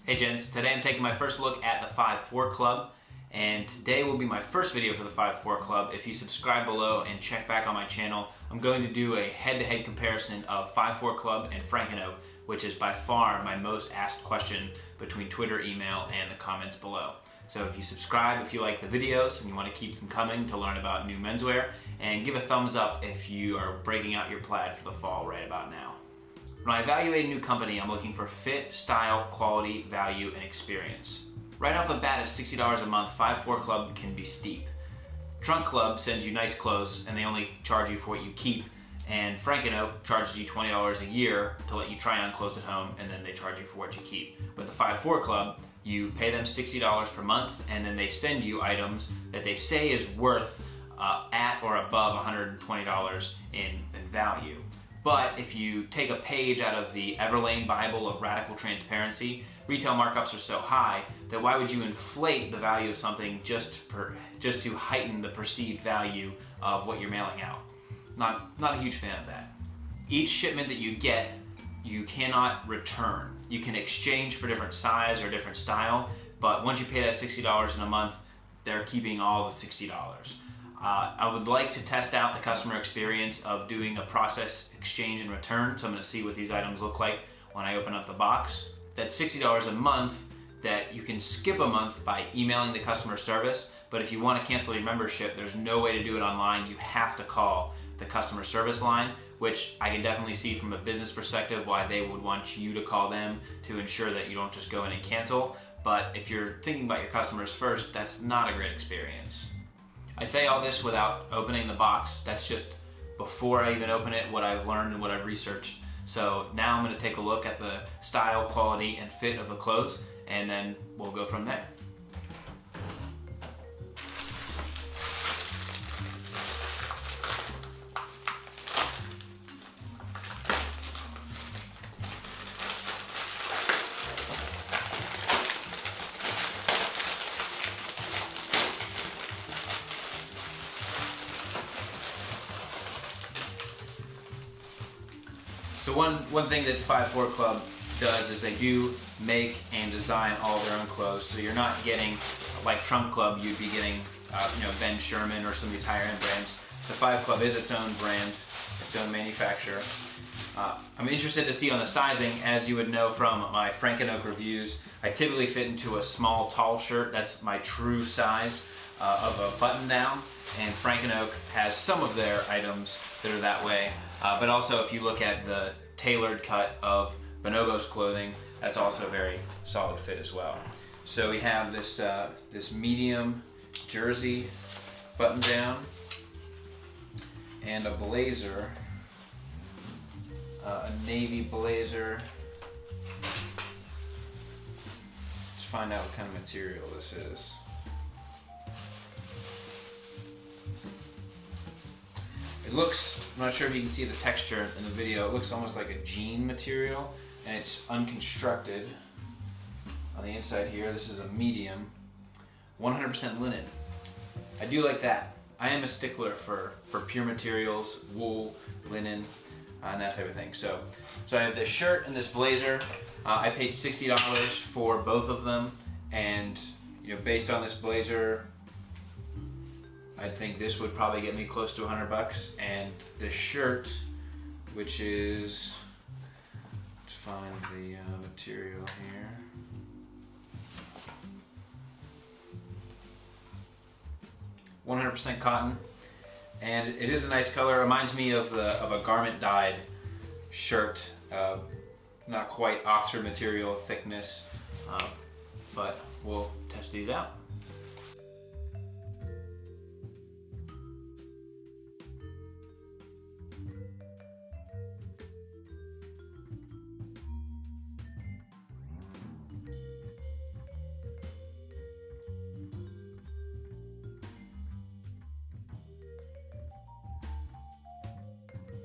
Hey gents, today I'm taking my first look at the 5-4 Club, and today will be my first video for the 5-4 Club. If you subscribe below and check back on my channel, I'm going to do a head-to-head comparison of 5-4 Club and Franken-O, which is by far my most asked question between Twitter, email, and the comments below. So if you subscribe if you like the videos and you want to keep them coming to learn about new menswear, and give a thumbs up if you are breaking out your plaid for the fall right about now. When I evaluate a new company, I'm looking for fit, style, quality, value, and experience. Right off the bat at $60 a month, 5-4 Club can be steep. Trunk Club sends you nice clothes and they only charge you for what you keep, and Franken-O charges you $20 a year to let you try on clothes at home, and then they charge you for what you keep. With the 5-4 Club, you pay them $60 per month, and then they send you items that they say is worth at or above $120 in value. But if you take a page out of the Everlane Bible of radical transparency, retail markups are so high that why would you inflate the value of something just to heighten the perceived value of what you're mailing out? Not a huge fan of that. Each shipment that you get, you cannot return. You can exchange for different size or different style, but once you pay that $60 in a month, they're keeping all the $60. I would like to test out the customer experience of doing a process exchange and return, so I'm going to see what these items look like when I open up the box. That's $60 a month that you can skip a month by emailing the customer service, but if you want to cancel your membership, there's no way to do it online. You have to call the customer service line, which I can definitely see from a business perspective why they would want you to call them to ensure that you don't just go in and cancel. But if you're thinking about your customers first, that's not a great experience. I say all this without opening the box. That's just before I even open it, what I've learned and what I've researched. So now I'm going to take a look at the style, quality, and fit of the clothes, and then we'll go from there. So one thing that 5-4 Club does is they do make and design all their own clothes. So you're not getting, like Trunk Club, you'd be getting Ben Sherman or some of these higher end brands. The 5 Club is its own brand, its own manufacturer. I'm interested to see on the sizing. As you would know from my Franken-O reviews, I typically fit into a small tall shirt. That's my true size of a button down, and Franken-O has some of their items that are that way. But also, if you look at the tailored cut of Bonobos clothing, that's also a very solid fit as well. So we have this this medium jersey button down and a blazer, a navy blazer. Let's find out what kind of material this is. It looks, I'm not sure if you can see the texture in the video, it looks almost like a jean material, and it's unconstructed on the inside here. This is a medium, 100% linen. I do like that. I am a stickler for pure materials, wool, linen, and that type of thing. So I have this shirt and this blazer. I paid $60 for both of them, and based on this blazer, I think this would probably get me close to $100, and the shirt, which is, let's find the material here. "100% cotton," and it is a nice color. It reminds me of a garment dyed shirt, not quite Oxford material thickness, but we'll test these out.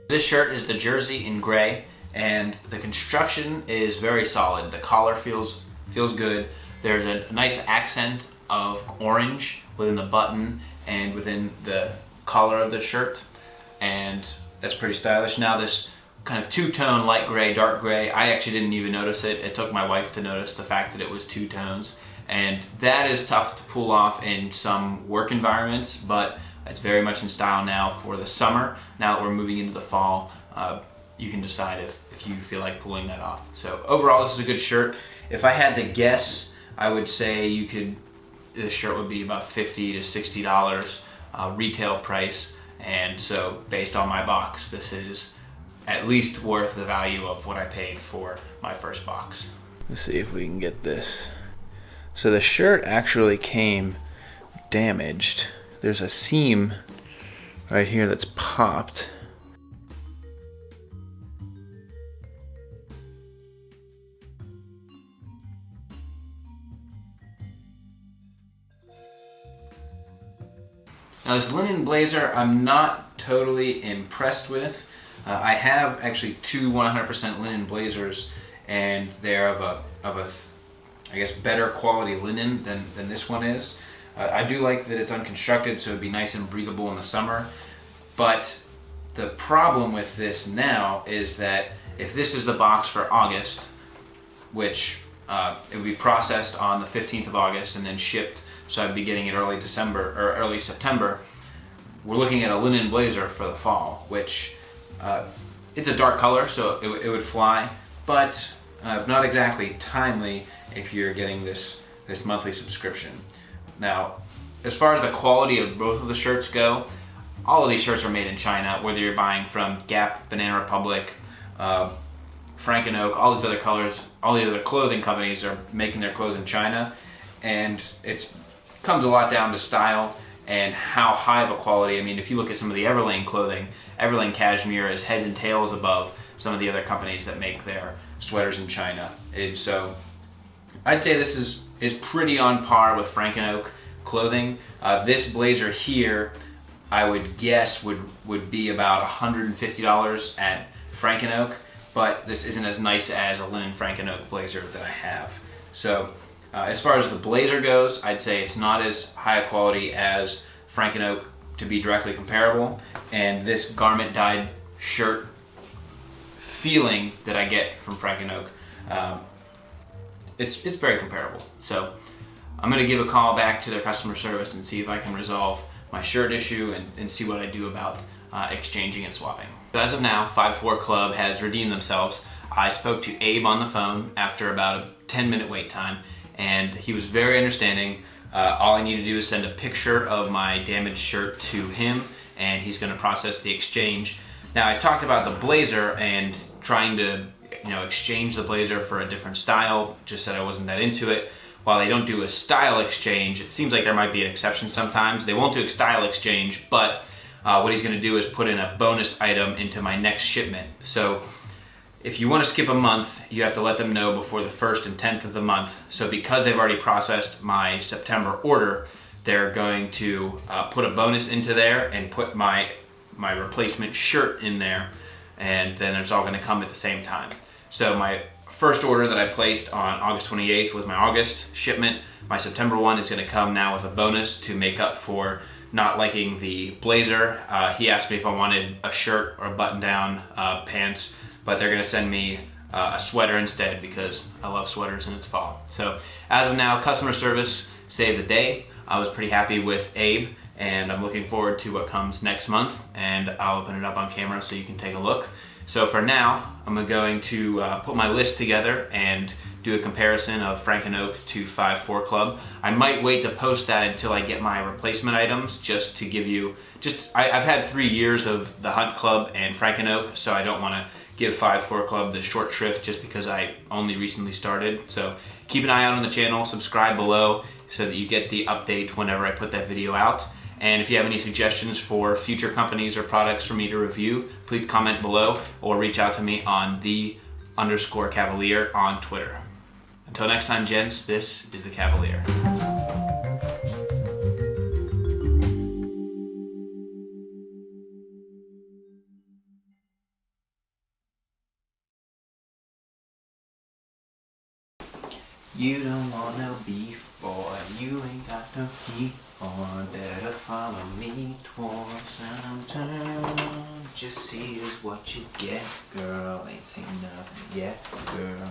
This shirt is the jersey in gray, and the construction is very solid. The collar feels good. There's a nice accent of orange within the button and within the collar of the shirt, and that's pretty stylish. Now this kind of two-tone, light gray, dark gray. I actually didn't even notice it. It took my wife to notice the fact that it was two tones. And that is tough to pull off in some work environments, but it's very much in style now for the summer. Now that we're moving into the fall, you can decide if you feel like pulling that off. So overall, this is a good shirt. If I had to guess, I would say this shirt would be about $50 to $60 retail price. And so based on my box, this is at least worth the value of what I paid for my first box. Let's see if we can get this. So the shirt actually came damaged. There's a seam right here that's popped. Now this linen blazer, I'm not totally impressed with. I have actually two 100% linen blazers, and they're of a I guess better quality linen than this one is. I do like that it's unconstructed, so it'd be nice and breathable in the summer. But the problem with this now is that if this is the box for August, which it would be processed on the 15th of August and then shipped, so I'd be getting it early December or early September, we're looking at a linen blazer for the fall, which it's a dark color, so it would fly, but not exactly timely if you're getting this monthly subscription. Now, as far as the quality of both of the shirts go, all of these shirts are made in China, whether you're buying from Gap, Banana Republic, Frank and Oak, all these other colors, all the other clothing companies are making their clothes in China, and it comes a lot down to style and how high of a quality. I mean, if you look at some of the Everlane clothing, Everlane cashmere is heads and tails above some of the other companies that make their sweaters in China. And so I'd say this is pretty on par with Frank and Oak clothing. This blazer here, I would guess would be about $150 at Frank and Oak, but this isn't as nice as a linen Frank and Oak blazer that I have. So as far as the blazer goes, I'd say it's not as high a quality as Frank and Oak to be directly comparable, and this garment dyed shirt feeling that I get from Frank and Oak, it's very comparable. So I'm going to give a call back to their customer service and see if I can resolve my shirt issue and see what I do about exchanging and swapping. So as of now, 5-4 Club has redeemed themselves. I spoke to Abe on the phone after about a 10-minute wait time, and he was very understanding. All I need to do is send a picture of my damaged shirt to him, and he's going to process the exchange. Now, I talked about the blazer and trying to exchange the blazer for a different style, just said I wasn't that into it. While they don't do a style exchange, it seems like there might be an exception sometimes. They won't do a style exchange, but what he's going to do is put in a bonus item into my next shipment. So if you want to skip a month, you have to let them know before the 1st and 10th of the month. So because they've already processed my September order, they're going to put a bonus into there and put my replacement shirt in there, and then it's all going to come at the same time. So my first order that I placed on August 28th was my August shipment. My September one is going to come now with a bonus to make up for not liking the blazer. He asked me if I wanted a shirt or a button-down pants, but they're going to send me a sweater instead because I love sweaters and it's fall. So as of now, customer service saved the day. I was pretty happy with Abe, and I'm looking forward to what comes next month, and I'll open it up on camera so you can take a look. So for now, I'm going to put my list together and do a comparison of Frank and Oak to 5-4 Club. I might wait to post that until I get my replacement items, just to give you, I've had 3 years of the Hunt Club and Frank and Oak, so I don't want to give 5-4 Club the short shrift just because I only recently started. So keep an eye out on the channel, subscribe below so that you get the update whenever I put that video out. And if you have any suggestions for future companies or products for me to review, please comment below or reach out to me on _Cavalier on Twitter. Until next time, gents, this is the Cavalier. You don't want no beef, boy, you ain't got no heat. Or better follow me towards downtown. Just see is what you get, girl. Ain't seen nothing yet, girl.